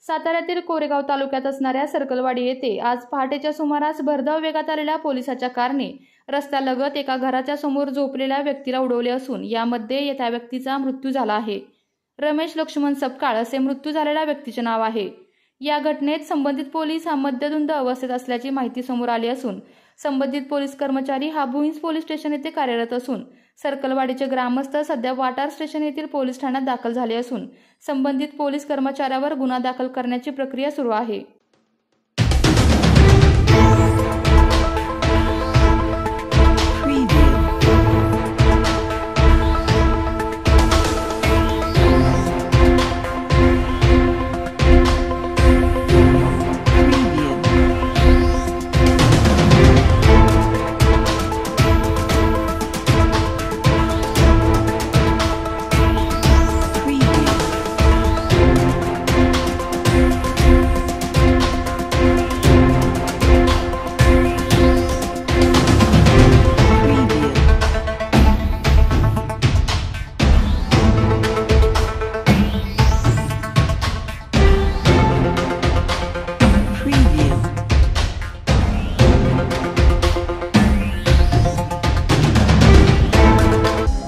साताऱ्यातील कोरेगाव तालुक्यात असणाऱ्या सर्कलवाडी येथे आज पहाटेच्या सुमारास भरधाव वेगात आलेल्या पोलिसाच्या कारने रस्त्यालगत एका घराच्या समोर झोपलेल्या व्यक्तीला उडवले असून यामध्ये त्या व्यक्तीचा मृत्यू झाला आहे। रमेश लक्ष्मण सपकाळ असे मृत्यू झालेल्या व्यक्तीचे नाव आहे। या घटनेत संबंधित पोलीस हा मद्यधुंद अवस्थेत असल्याची माहिती समोर आली असून संबंधित पोलीस कर्मचारी हा भुईंज पोलीस स्टेशन येथे कार्यरत असून सर्कलवाडीचे ग्रामस्थ सध्या वाटार स्टेशन येथील पोलीस ठाण्यात दाखल झाले असून संबंधित पोलीस कर्मचाऱ्यावर गुन्हा दाखल करण्याची प्रक्रिया सुरू आहे।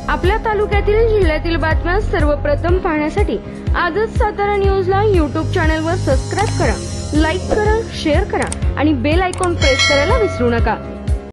आपल्या तालुक्यातील जिल्ह्यातील बातम्या सर्वप्रथम पाहण्यासाठी आजच सातारा न्यूजला YouTube चॅनलवर सबस्क्राइब करा, लाईक करा, शेअर करा आणि बेल आयकॉन प्रेस करायला विसरू नका।